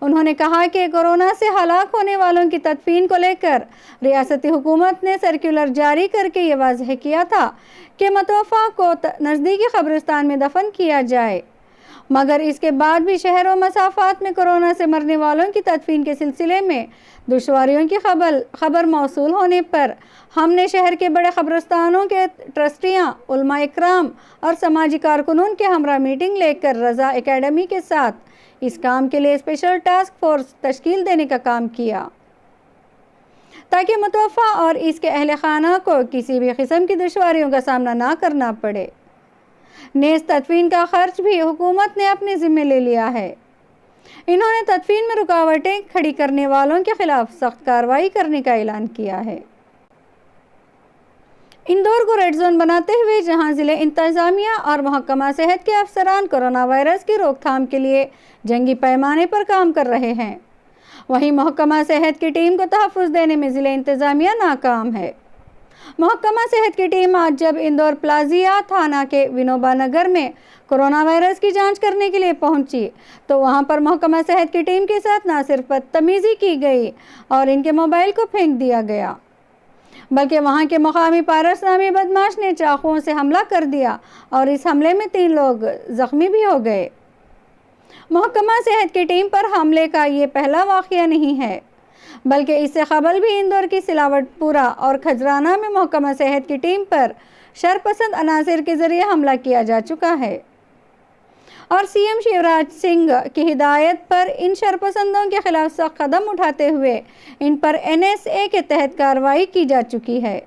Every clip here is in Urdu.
انہوں نے کہا کہ کورونا سے ہلاک ہونے والوں کی تدفین کو لے کر ریاستی حکومت نے سرکولر جاری کر کے یہ واضح کیا تھا کہ متوفہ کو نزدیکی قبرستان میں دفن کیا جائے، مگر اس کے بعد بھی شہر و مسافات میں کورونا سے مرنے والوں کی تدفین کے سلسلے میں دشواریوں کی خبر موصول ہونے پر ہم نے شہر کے بڑے قبرستانوں کے ٹرسٹیاں، علماء اکرام اور سماجی کارکنوں کے ہمراہ میٹنگ لے کر رضا اکیڈمی کے ساتھ اس کام کے لیے اسپیشل ٹاسک فورس تشکیل دینے کا کام کیا تاکہ متوفہ اور اس کے اہل خانہ کو کسی بھی قسم کی دشواریوں کا سامنا نہ کرنا پڑے۔ نیز تدفین کا خرچ بھی حکومت نے اپنے ذمہ لے لیا ہے۔ انہوں نے تدفین میں رکاوٹیں کھڑی کرنے والوں کے خلاف سخت کارروائی کرنے کا اعلان کیا ہے۔ اندور کو ریڈ زون بناتے ہوئے جہاں ضلع انتظامیہ اور محکمہ صحت کے افسران کورونا وائرس کی روک تھام کے لیے جنگی پیمانے پر کام کر رہے ہیں، وہیں محکمہ صحت کی ٹیم کو تحفظ دینے میں ضلع انتظامیہ ناکام ہے۔ محکمہ صحت کی ٹیم آج جب اندور پلازیا تھانہ کے ونوبا نگر میں کورونا وائرس کی جانچ کرنے کے لیے پہنچی تو وہاں پر محکمہ صحت کی ٹیم کے ساتھ نہ صرف بدتمیزی کی گئی اور ان کے موبائل کو پھینک دیا گیا، بلکہ وہاں کے مقامی پائرس نامی بدماش نے چاقوؤں سے حملہ کر دیا اور اس حملے میں 3 لوگ زخمی بھی ہو گئے۔ محکمہ صحت کی ٹیم پر حملے کا یہ پہلا واقعہ نہیں ہے، بلکہ اس سے قبل بھی اندور کی سلاوٹ پورہ اور کھجرانہ میں محکمہ صحت کی ٹیم پر شرپسند عناصر کے ذریعے حملہ کیا جا چکا ہے اور سی ایم شیوراج سنگھ کی ہدایت پر ان شرپسندوں کے خلاف سخت قدم اٹھاتے ہوئے ان پر NSA کے تحت کارروائی کی جا چکی ہے۔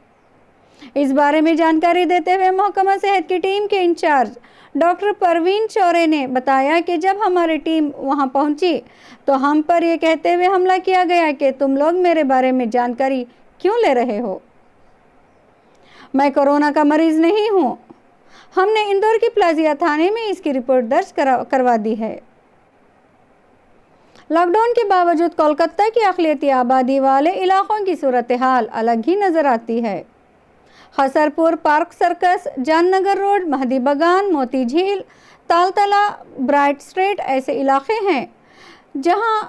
اس بارے میں جانکاری دیتے ہوئے محکمہ صحت کی ٹیم کے انچارج ڈاکٹر پروین چورے نے بتایا کہ جب ہماری ٹیم وہاں پہنچی تو ہم پر یہ کہتے ہوئے حملہ کیا گیا کہ تم لوگ میرے بارے میں جانکاری کیوں لے رہے ہو؟ میں کورونا کا مریض نہیں ہوں۔ ہم نے اندور کی پلازیا تھانے میں اس کی رپورٹ درج کروا دی ہے۔ لاک ڈاؤن کے باوجود کولکتہ کی اقلیتی آبادی والے علاقوں کی صورتحال الگ ہی نظر آتی ہے۔ خسرپور، پارک سرکس، جان نگر روڈ، مہدی بگان، موتی جھیل، تالتلہ، برائٹ اسٹریٹ ایسے علاقے ہیں جہاں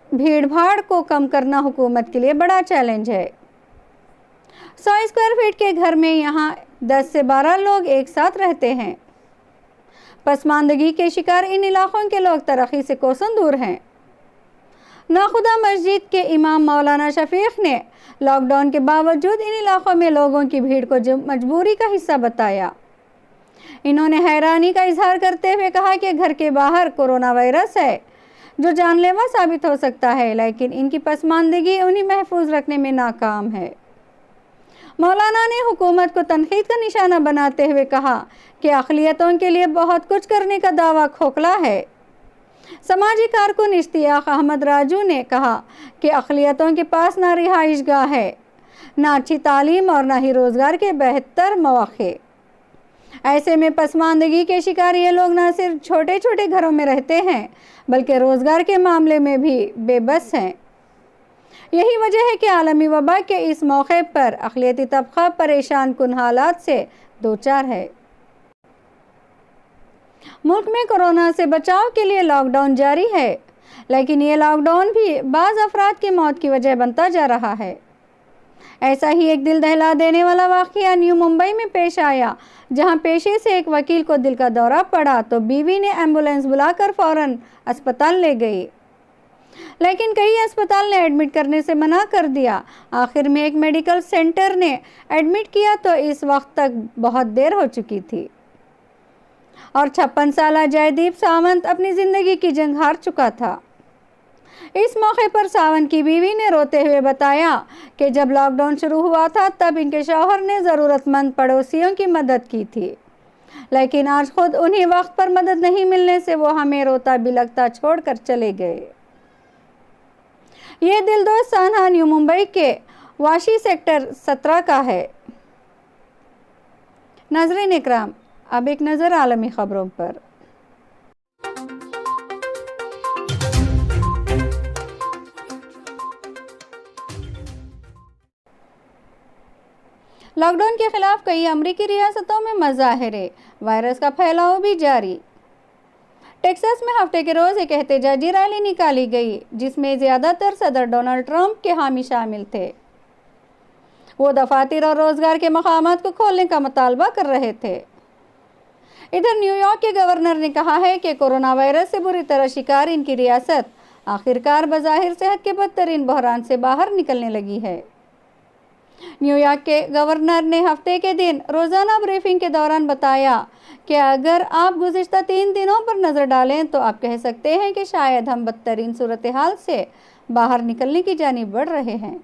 بھیڑ بھاڑ کو کم کرنا حکومت کے لیے بڑا چیلنج ہے۔ 100 اسکوائر فٹ کے گھر میں یہاں 10 سے 12 لوگ ایک ساتھ رہتے ہیں۔ پسماندگی کے شکار ان علاقوں کے لوگ ترقی سے کوسوں دور ہیں۔ ناخدا مسجد کے امام مولانا شفیق نے لاک ڈاؤن کے باوجود ان علاقوں میں لوگوں کی بھیڑ کو مجبوری کا حصہ بتایا۔ انہوں نے حیرانی کا اظہار کرتے ہوئے کہا کہ گھر کے باہر کورونا وائرس ہے جو جان لیوا ثابت ہو سکتا ہے، لیکن ان کی پسماندگی انہیں محفوظ رکھنے میں ناکام ہے۔ مولانا نے حکومت کو تنقید کا نشانہ بناتے ہوئے کہا کہ اقلیتوں کے لیے بہت کچھ کرنے کا دعویٰ کھوکھلا ہے۔ سماجی کارکن اشتیاق احمد راجو نے کہا کہ اقلیتوں کے پاس نہ رہائش گاہ ہے، نہ اچھی تعلیم اور نہ ہی روزگار کے بہتر مواقع۔ ایسے میں پسماندگی کے شکار یہ لوگ نہ صرف چھوٹے چھوٹے گھروں میں رہتے ہیں بلکہ روزگار کے معاملے میں بھی بے بس ہیں۔ یہی وجہ ہے کہ عالمی وبا کے اس موقع پر اقلیتی طبقہ پریشان کن حالات سے دوچار ہے۔ ملک میں کورونا سے بچاؤ کے لیے لاک ڈاؤن جاری ہے، لیکن یہ لاک ڈاؤن بھی بعض افراد کی موت کی وجہ بنتا جا رہا ہے۔ ایسا ہی ایک دل دہلا دینے والا واقعہ نیو ممبئی میں پیش آیا، جہاں پیشے سے ایک وکیل کو دل کا دورہ پڑا تو بیوی نے ایمبولینس بلا کر فوراً اسپتال لے گئی، لیکن کئی اسپتال نے ایڈمٹ کرنے سے منع کر دیا۔ آخر میں ایک میڈیکل سینٹر نے ایڈمٹ کیا تو اس وقت تک بہت دیر ہو چکی تھی اور 56 سالہ جے دیپ ساونت اپنی زندگی کی جنگ ہار چکا تھا۔ اس موقع پر ساونت کی بیوی نے روتے ہوئے بتایا کہ جب لاک ڈاؤن شروع ہوا تھا تب ان کے شوہر نے ضرورت مند پڑوسیوں کی مدد کی تھی، لیکن آج خود انہیں وقت پر مدد نہیں ملنے سے وہ ہمیں روتا بلکتا چھوڑ کر چلے گئے۔ یہ دلدوز سانحہ نیو ممبئی کے واشی سیکٹر 17 کا ہے۔ ناظرین اکرام، اب ایک نظر عالمی خبروں پر۔ لاک ڈاؤن کے خلاف کئی امریکی ریاستوں میں مظاہرے، وائرس کا پھیلاؤ بھی جاری۔ ٹیکساس میں ہفتے کے روز ایک احتجاجی ریلی نکالی گئی جس میں زیادہ تر صدر ڈونلڈ ٹرمپ کے حامی شامل تھے۔ وہ دفاتر اور روزگار کے مقامات کو کھولنے کا مطالبہ کر رہے تھے۔ ادھر نیو یارک کے گورنر نے کہا ہے کہ کورونا وائرس سے بری طرح شکار ان کی ریاست آخرکار بظاہر صحت کے بدترین بحران سے باہر نکلنے لگی ہے۔ نیو یارک کے گورنر نے ہفتے کے دن روزانہ بریفنگ کے دوران بتایا کہ اگر آپ گزشتہ 3 دنوں پر نظر ڈالیں تو آپ کہہ سکتے ہیں کہ شاید ہم بدترین صورتحال سے باہر نکلنے کی جانب بڑھ رہے ہیں،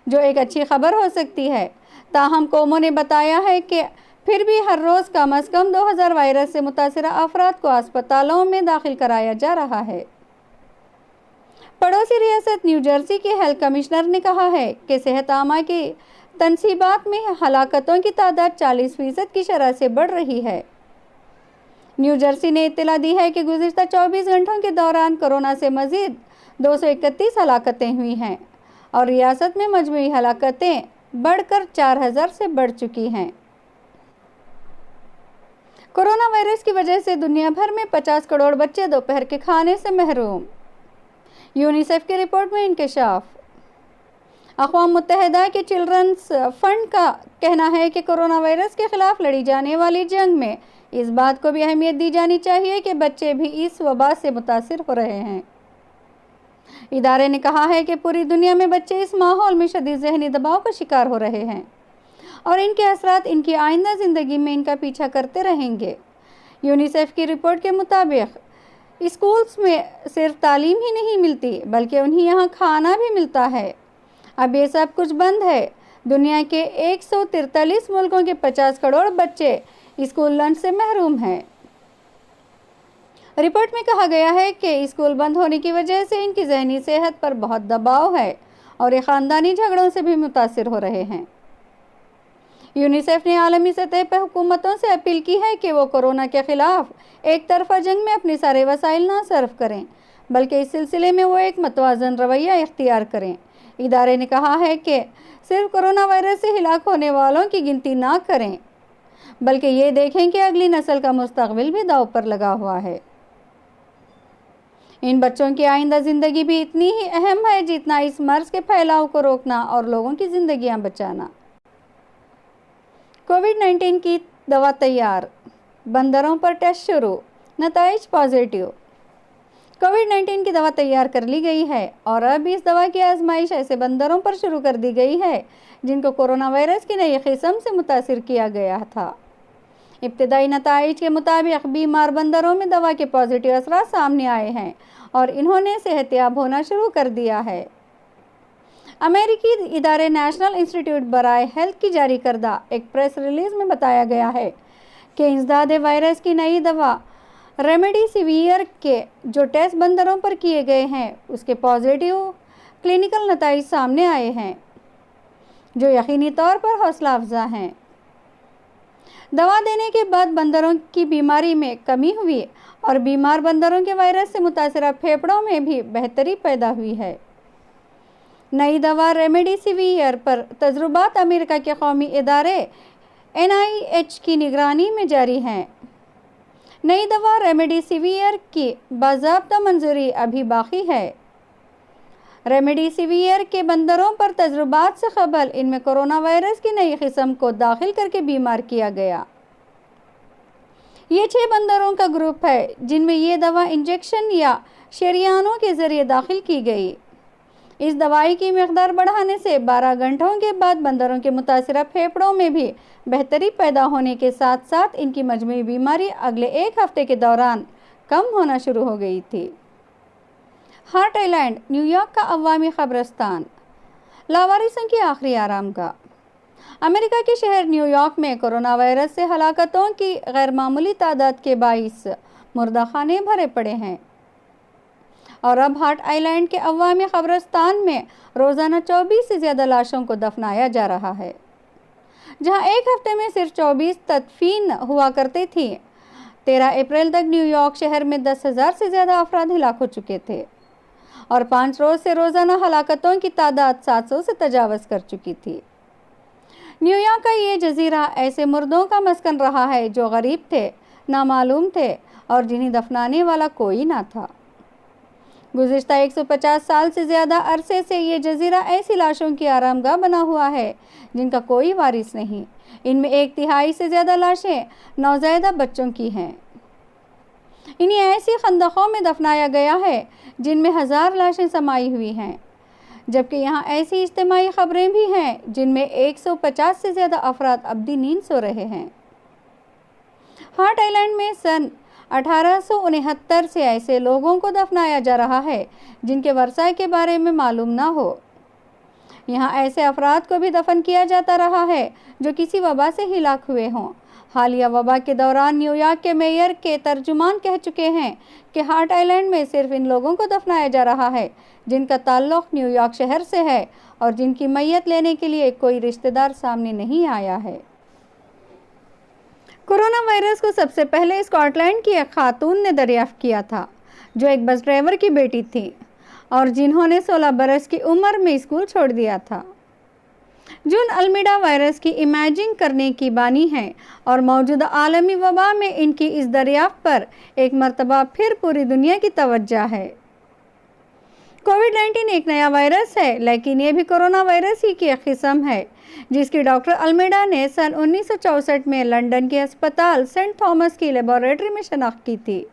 جو ایک اچھی خبر ہو سکتی ہے۔ تاہم کومو نے بتایا ہے کہ پھر بھی ہر روز کم از کم 2000 وائرس سے متاثرہ افراد کو اسپتالوں میں داخل کرایا جا رہا ہے۔ پڑوسی ریاست نیو جرسی کے ہیلتھ کمشنر نے کہا ہے کہ صحت عامہ کی تنصیبات میں ہلاکتوں کی تعداد 40% کی شرح سے بڑھ رہی ہے۔ نیو جرسی نے اطلاع دی ہے کہ گزشتہ 24 گھنٹوں کے دوران کورونا سے مزید 231 ہلاکتیں ہوئی ہیں اور ریاست میں مجموعی ہلاکتیں بڑھ کر 4000 سے بڑھ چکی ہیں۔ کورونا وائرس کی وجہ سے دنیا بھر میں 50 کروڑ بچے دوپہر کے کھانے سے محروم۔ یونیسیف کی رپورٹ میں انکشاف۔ اقوام متحدہ کے چلڈرنز فنڈ کا کہنا ہے کہ کورونا وائرس کے خلاف لڑی جانے والی جنگ میں اس بات کو بھی اہمیت دی جانی چاہیے کہ بچے بھی اس وبا سے متاثر ہو رہے ہیں۔ ادارے نے کہا ہے کہ پوری دنیا میں بچے اس ماحول میں شدید ذہنی دباؤ کا شکار ہو رہے ہیں اور ان کے اثرات ان کی آئندہ زندگی میں ان کا پیچھا کرتے رہیں گے۔ یونیسیف کی رپورٹ کے مطابق اسکولز میں صرف تعلیم ہی نہیں ملتی بلکہ انہیں یہاں کھانا بھی ملتا ہے۔ اب یہ سب کچھ بند ہے۔ دنیا کے 143 ملکوں کے 50 کروڑ بچے اسکول لنچ سے محروم ہیں۔ رپورٹ میں کہا گیا ہے کہ اسکول بند ہونے کی وجہ سے ان کی ذہنی صحت پر بہت دباؤ ہے اور یہ خاندانی جھگڑوں سے بھی متاثر ہو رہے ہیں۔ یونیسیف نے عالمی سطح پر حکومتوں سے اپیل کی ہے کہ وہ کورونا کے خلاف ایک طرفہ جنگ میں اپنے سارے وسائل نہ صرف کریں بلکہ اس سلسلے میں وہ ایک متوازن رویہ اختیار کریں۔ ادارے نے کہا ہے کہ صرف کورونا وائرس سے ہلاک ہونے والوں کی گنتی نہ کریں بلکہ یہ دیکھیں کہ اگلی نسل کا مستقبل بھی داؤ پر لگا ہوا ہے۔ ان بچوں کی آئندہ زندگی بھی اتنی ہی اہم ہے جتنا اس مرض کے پھیلاؤ کو روکنا اور لوگوں کی زندگیاں بچانا۔ کووڈ-19 کی دوا تیار، بندروں پر ٹیسٹ شروع، نتائج پازیٹیو۔ کووڈ-19 کی دوا تیار کر لی گئی ہے اور اب اس دوا کی آزمائش ایسے بندروں پر شروع کر دی گئی ہے جن کو کورونا وائرس کی نئی قسم سے متاثر کیا گیا تھا۔ ابتدائی نتائج کے مطابق بیمار بندروں میں دوا کے پازیٹیو اثرات سامنے آئے ہیں اور انہوں نے صحت یاب ہونا شروع کر دیا ہے۔ امریکی ادارے نیشنل انسٹی ٹیوٹ برائے ہیلتھ کی جاری کردہ ایک پریس ریلیز میں بتایا گیا ہے کہ انسداد وائرس کی نئی دوا ریمیڈی سیویر کے جو ٹیسٹ بندروں پر کیے گئے ہیں اس کے پازیٹیو کلینکل نتائج سامنے آئے ہیں جو یقینی طور پر حوصلہ افزا ہیں۔ دوا دینے کے بعد بندروں کی بیماری میں کمی ہوئی اور بیمار بندروں کے وائرس سے متاثرہ پھیپھڑوں میں بھی بہتری پیدا ہوئی ہے۔ نئی دوا ریمیڈی سیویر پر تجربات امریکہ کے قومی ادارے NIH کی نگرانی میں جاری ہیں۔ نئی دوا ریمیڈی سیویر کی باضابطہ منظوری ابھی باقی ہے۔ ریمیڈی سیویر کے بندروں پر تجربات سے قبل ان میں کورونا وائرس کی نئی قسم کو داخل کر کے بیمار کیا گیا۔ یہ 6 بندروں کا گروپ ہے جن میں یہ دوا انجیکشن یا شریانوں کے ذریعے داخل کی گئی۔ اس دوائی کی مقدار بڑھانے سے 12 گھنٹوں کے بعد بندروں کے متاثرہ پھیپھڑوں میں بھی بہتری پیدا ہونے کے ساتھ ساتھ ان کی مجموعی بیماری اگلے 1 ہفتے کے دوران کم ہونا شروع ہو گئی تھی۔ Hart Island, New York کا عوامی قبرستان، لاوارثوں کی آخری آرام گاہ۔ امریکہ کے شہر نیو یارک میں کورونا وائرس سے ہلاکتوں کی غیر معمولی تعداد کے باعث مردہ خانے بھرے پڑے ہیں اور اب ہارٹ آئی لینڈ کے عوامی قبرستان میں روزانہ 24 سے زیادہ لاشوں کو دفنایا جا رہا ہے۔ جہاں ایک ہفتے میں صرف 24 تدفین ہوا کرتی تھی، 13 اپریل تک نیو یارک شہر میں 10,000 سے زیادہ افراد ہلاک ہو چکے تھے اور 5 روز سے روزانہ ہلاکتوں کی تعداد 700 سے تجاوز کر چکی تھی۔ نیو یارک کا یہ جزیرہ ایسے مردوں کا مسکن رہا ہے جو غریب تھے، نامعلوم تھے اور جنہیں دفنانے والا کوئی نہ تھا۔ گزشتہ 150 سال سے زیادہ عرصے سے یہ جزیرہ ایسی لاشوں کی آرام گاہ بنا ہوا ہے جن کا کوئی وارث نہیں۔ ان میں 1/3 سے زیادہ لاشیں نوزائیدہ بچوں کی ہیں۔ انہیں ایسی خندقوں میں دفنایا گیا ہے جن میں 1000 لاشیں سمائی ہوئی ہیں، جبکہ یہاں ایسی اجتماعی قبریں بھی ہیں جن میں 150 سے زیادہ افراد ابدی نیند سو رہے ہیں۔ ہارٹ آئی لینڈ میں سن 1869 سے ایسے لوگوں کو دفنایا جا رہا ہے جن کے ورثاء کے بارے میں معلوم نہ ہو۔ یہاں ایسے افراد کو بھی دفن کیا جاتا رہا ہے جو کسی وبا سے ہلاک ہوئے ہوں۔ حالیہ وبا کے دوران نیو یارک کے میئر کے ترجمان کہہ چکے ہیں کہ ہارٹ آئی لینڈ میں صرف ان لوگوں کو دفنایا جا رہا ہے جن کا تعلق نیو یارک شہر سے ہے اور جن کی میت لینے کے لیے کوئی رشتہ دار سامنے نہیں آیا ہے۔ کورونا وائرس کو سب سے پہلے اسکاٹ لینڈ کی ایک خاتون نے دریافت کیا تھا جو ایک بس ڈرائیور کی بیٹی تھی اور جنہوں نے 16 برس کی عمر میں اسکول چھوڑ دیا تھا۔ جون المیڈا وائرس کی امیجنگ کرنے کی بانی ہیں اور موجودہ عالمی وبا میں ان کی اس دریافت پر ایک مرتبہ پھر پوری دنیا کی توجہ ہے۔ کووڈ-19 ایک نیا وائرس ہے، لیکن یہ بھی کورونا وائرس ہی کی ایک قسم ہے جس کی ڈاکٹر المیڈا نے سن 1964 میں لندن کے ہسپتال سینٹ تھامس کی لیبارٹری میں شناخت کی تھی۔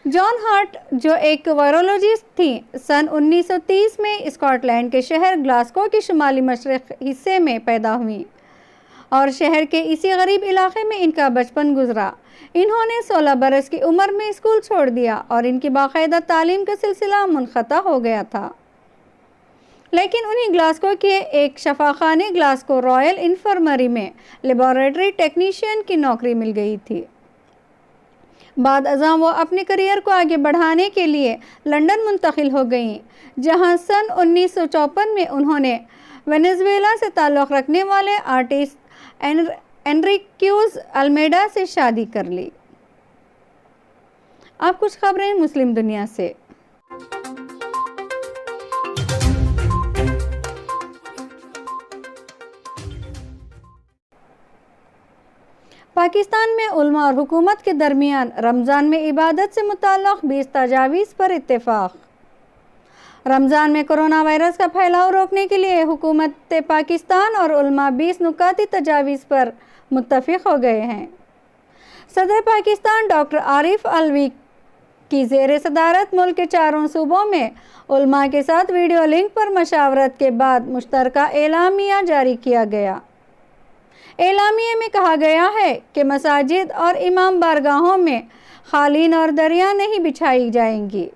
جان ہارٹ جو ایک وائرولوجسٹ تھیں، سن 1930 میں اسکاٹ لینڈ کے شہر گلاسگو کے شمالی مشرق حصے میں پیدا ہوئیں اور شہر کے اسی غریب علاقے میں ان کا بچپن گزرا۔ انہوں نے 16 برس کی عمر میں اسکول چھوڑ دیا اور ان کی باقاعدہ تعلیم کا سلسلہ منقطع ہو گیا تھا، لیکن انہیں گلاسگو کے ایک شفاخانے گلاسگو رائل انفرمری میں لیبارٹری ٹیکنیشین کی نوکری مل گئی تھی۔ بعد ازاں وہ اپنے کریئر کو آگے بڑھانے کے لیے لندن منتقل ہو گئیں، جہاں سن 1954 میں انہوں نے وینزویلا سے تعلق رکھنے والے آرٹسٹ انریکیوز المیڈا سے شادی کر لی۔ اب کچھ خبریں مسلم دنیا سے۔ پاکستان میں علماء اور حکومت کے درمیان رمضان میں عبادت سے متعلق 20 تجاویز پر اتفاق۔ رمضان میں کورونا وائرس کا پھیلاؤ روکنے کے لیے حکومت پاکستان اور علماء 20 نکاتی تجاویز پر متفق ہو گئے ہیں۔ صدر پاکستان ڈاکٹر عارف علوی کی زیر صدارت ملک کے 4 صوبوں میں علماء کے ساتھ ویڈیو لنک پر مشاورت کے بعد مشترکہ اعلامیہ جاری کیا گیا۔ اعلامیے میں کہا گیا ہے کہ مساجد اور امام بارگاہوں میں قالین اور دریاں نہیں بچھائی جائیں گی۔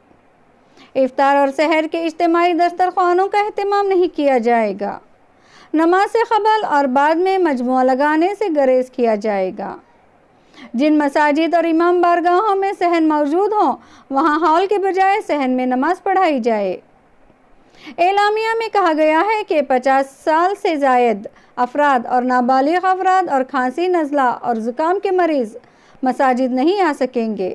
افطار اور سحر کے اجتماعی دسترخوانوں کا اہتمام نہیں کیا جائے گا۔ نماز سے قبل اور بعد میں مجموعہ لگانے سے گریز کیا جائے گا۔ جن مساجد اور امام بارگاہوں میں صحن موجود ہوں وہاں ہال کے بجائے صحن میں نماز پڑھائی جائے۔ اعلامیہ میں کہا گیا ہے کہ 50 سال سے زائد افراد اور نابالغ افراد اور کھانسی، نزلہ اور زکام کے مریض مساجد نہیں آ سکیں گے۔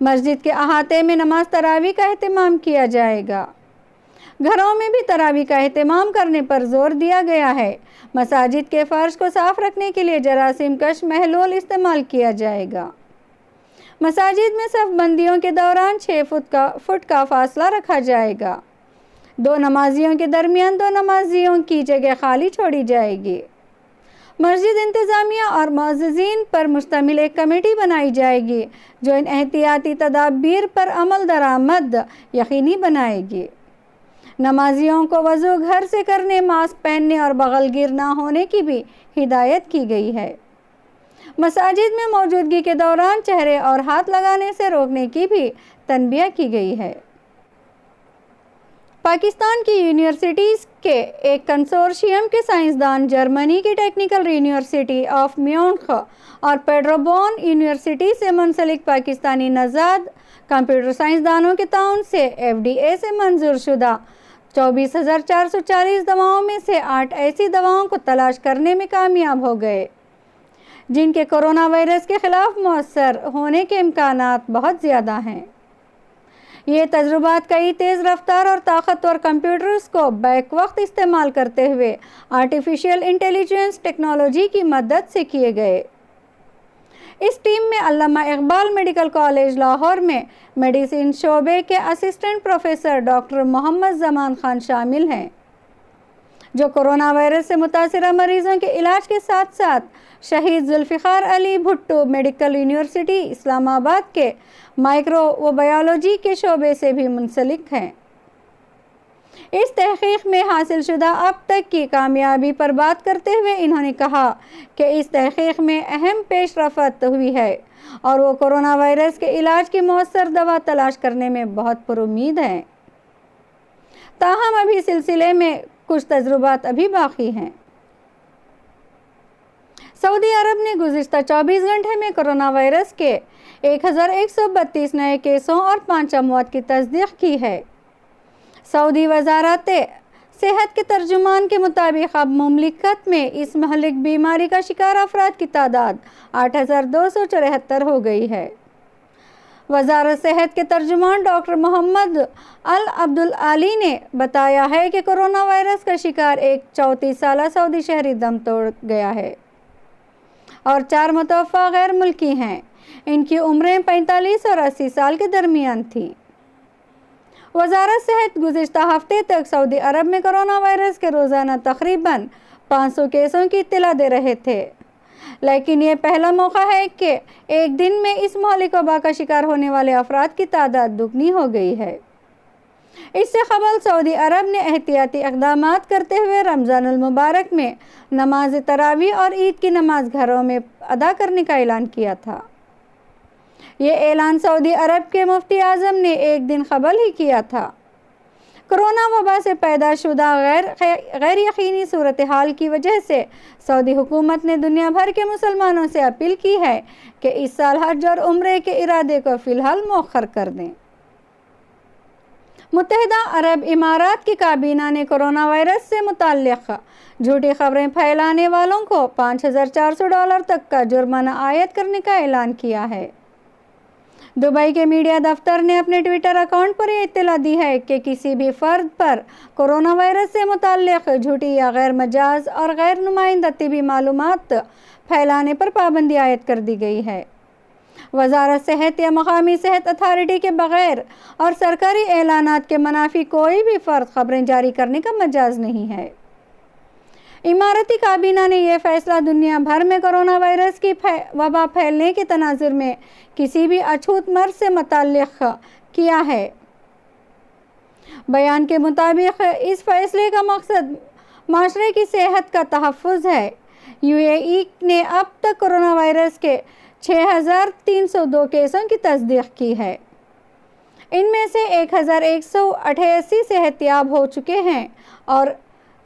مسجد کے احاطے میں نماز تراویح کا اہتمام کیا جائے گا۔ گھروں میں بھی تراویح کا اہتمام کرنے پر زور دیا گیا ہے۔ مساجد کے فرش کو صاف رکھنے کے لیے جراثیم کش محلول استعمال کیا جائے گا۔ مساجد میں صف بندیوں کے دوران 6 فٹ کا فاصلہ رکھا جائے گا۔ 2 نمازیوں کے درمیان 2 نمازیوں کی جگہ خالی چھوڑی جائے گی۔ مسجد انتظامیہ اور معززین پر مشتمل ایک کمیٹی بنائی جائے گی جو ان احتیاطی تدابیر پر عمل درآمد یقینی بنائے گی۔ نمازیوں کو وضو گھر سے کرنے، ماسک پہننے اور بغل گیر نہ ہونے کی بھی ہدایت کی گئی ہے۔ مساجد میں موجودگی کے دوران چہرے اور ہاتھ لگانے سے روکنے کی بھی تنبیہ کی گئی ہے۔ پاکستان کی یونیورسٹیز کے ایک کنسورشیم کے سائنسدان جرمنی کی ٹیکنیکل یونیورسٹی آف میونخ اور پیڈروبون یونیورسٹی سے منسلک پاکستانی نژاد کمپیوٹر سائنسدانوں کے تعاون سے FDA سے منظور شدہ 24,440 دواؤں میں سے 8 ایسی دواؤں کو تلاش کرنے میں کامیاب ہو گئے جن کے کورونا وائرس کے خلاف مؤثر ہونے کے امکانات بہت زیادہ ہیں۔ یہ تجربات کئی تیز رفتار اور طاقتور کمپیوٹرز کو بیک وقت استعمال کرتے ہوئے آرٹیفیشل انٹیلیجنس ٹیکنالوجی کی مدد سے کیے گئے۔ اس ٹیم میں علامہ اقبال میڈیکل کالج لاہور میں میڈیسن شعبے کے assistant professor doctor Muhammad Zaman Khan شامل ہیں، جو کورونا وائرس سے متاثرہ مریضوں کے علاج کے ساتھ ساتھ شہید ذوالفقار علی بھٹو میڈیکل یونیورسٹی اسلام آباد کے مائکرو و بایولوجی کے شعبے سے بھی منسلک ہیں۔ اس تحقیق میں حاصل شدہ اب تک کی کامیابی پر بات کرتے ہوئے انہوں نے کہا کہ اس تحقیق میں اہم پیش رفت ہوئی ہے اور وہ کورونا وائرس کے علاج کی مؤثر دوا تلاش کرنے میں بہت پر امید ہیں، تاہم ابھی سلسلے میں کچھ تجربات ابھی باقی ہیں۔ سعودی عرب نے گزشتہ 24 گھنٹے میں کورونا وائرس کے 1132 نئے کیسوں اور 5 اموات کی تصدیق کی ہے۔ سعودی وزارت صحت کے ترجمان کے مطابق اب مملکت میں اس مہلک بیماری کا شکار افراد کی تعداد 8274 ہو گئی ہے۔ وزارت صحت کے ترجمان ڈاکٹر محمد العبدالعالی نے بتایا ہے کہ کورونا وائرس کا شکار ایک 34 سالہ سعودی شہری دم توڑ گیا ہے اور 4 متوفہ غیر ملکی ہیں۔ ان کی عمریں 45 اور 80 سال کے درمیان تھیں۔ وزارت صحت گزشتہ ہفتے تک سعودی عرب میں کورونا وائرس کے روزانہ تقریباً 500 کیسوں کی اطلاع دے رہے تھے، لیکن یہ پہلا موقع ہے کہ ایک دن میں اس مہلک وبا کا شکار ہونے والے افراد کی تعداد دگنی ہو گئی ہے۔ اس سے قبل سعودی عرب نے احتیاطی اقدامات کرتے ہوئے رمضان المبارک میں نماز تراویح اور عید کی نماز گھروں میں ادا کرنے کا اعلان کیا تھا۔ یہ اعلان سعودی عرب کے مفتی اعظم نے ایک دن قبل ہی کیا تھا۔ کورونا وبا سے پیدا شدہ غیر یقینی صورتحال کی وجہ سے سعودی حکومت نے دنیا بھر کے مسلمانوں سے اپیل کی ہے کہ اس سال حج اور عمرے کے ارادے کو فی الحال مؤخر کر دیں۔ متحدہ عرب امارات کی کابینہ نے کورونا وائرس سے متعلق جھوٹی خبریں پھیلانے والوں کو $5400 تک کا جرمانہ عائد کرنے کا اعلان کیا ہے۔ دبئی کے میڈیا دفتر نے اپنے ٹویٹر اکاؤنٹ پر یہ اطلاع دی ہے کہ کسی بھی فرد پر کورونا وائرس سے متعلق جھوٹی یا غیر مجاز اور غیر نمائندہ طبی معلومات پھیلانے پر پابندی عائد کر دی گئی ہے۔ وزارت صحت یا مقامی صحت اتھارٹی کے بغیر اور سرکاری اعلانات کے منافی کوئی بھی فرد خبریں جاری کرنے کا مجاز نہیں ہے۔ اماراتی کابینہ نے یہ فیصلہ دنیا بھر میں کورونا وائرس کی وبا پھیلنے کے تناظر میں کسی بھی اچھوت مرض سے متعلق کیا ہے۔ بیان کے مطابق اس فیصلے کا مقصد معاشرے کی صحت کا تحفظ ہے۔ UAE نے اب تک کورونا وائرس کے 6302 کیسوں کی تصدیق کی ہے۔ ان میں سے 1188 صحت یاب ہو چکے ہیں اور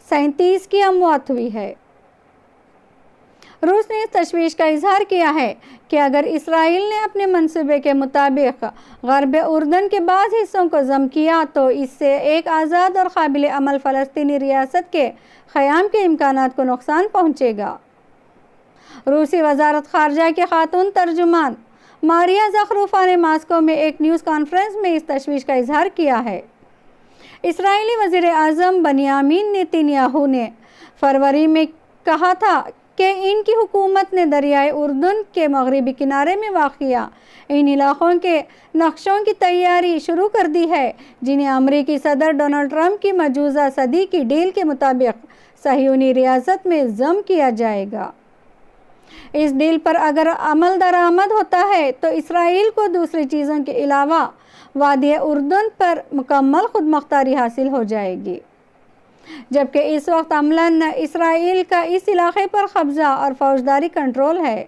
37 کی اموات ہوئی ہے۔ روس نے اس تشویش کا اظہار کیا ہے کہ اگر اسرائیل نے اپنے منصوبے کے مطابق غرب اردن کے بعض حصوں کو ضم کیا تو اس سے ایک آزاد اور قابل عمل فلسطینی ریاست کے قیام کے امکانات کو نقصان پہنچے گا۔ روسی وزارت خارجہ کے خاتون ترجمان ماریا زخروفا نے ماسکو میں ایک نیوز کانفرنس میں اس تشویش کا اظہار کیا ہے۔ اسرائیلی وزیر اعظم بنیامین نیتنیاہو نے فروری میں کہا تھا کہ ان کی حکومت نے دریائے اردن کے مغربی کنارے میں واقع ان علاقوں کے نقشوں کی تیاری شروع کر دی ہے جنہیں امریکی صدر ڈونلڈ ٹرمپ کی مجوزہ صدی کی ڈیل کے مطابق صہیونی ریاست میں ضم کیا جائے گا۔ اس ڈیل پر اگر عمل درآمد ہوتا ہے تو اسرائیل کو دوسری چیزوں کے علاوہ وادی اردن پر مکمل خود مختاری حاصل ہو جائے گی، جبکہ اس وقت عملاً اسرائیل کا اس علاقے پر قبضہ اور فوجداری کنٹرول ہے۔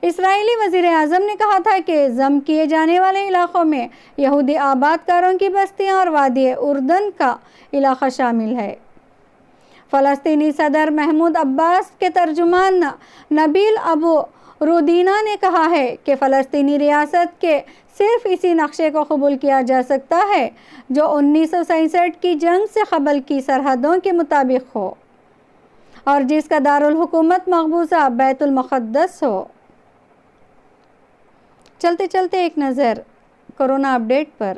اسرائیلی وزیر اعظم نے کہا تھا کہ ضم کیے جانے والے علاقوں میں یہودی آباد کاروں کی بستیاں اور وادی اردن کا علاقہ شامل ہے۔ فلسطینی صدر محمود عباس کے ترجمان نبیل ابو رودینہ نے کہا ہے کہ فلسطینی ریاست کے صرف اسی نقشے کو قبول کیا جا سکتا ہے جو 1967 کی جنگ سے قبل کی سرحدوں کے مطابق ہو اور جس کا دارالحکومت مقبوضہ بیت المقدس ہو۔ چلتے چلتے ایک نظر کورونا اپڈیٹ پر۔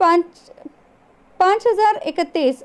5,031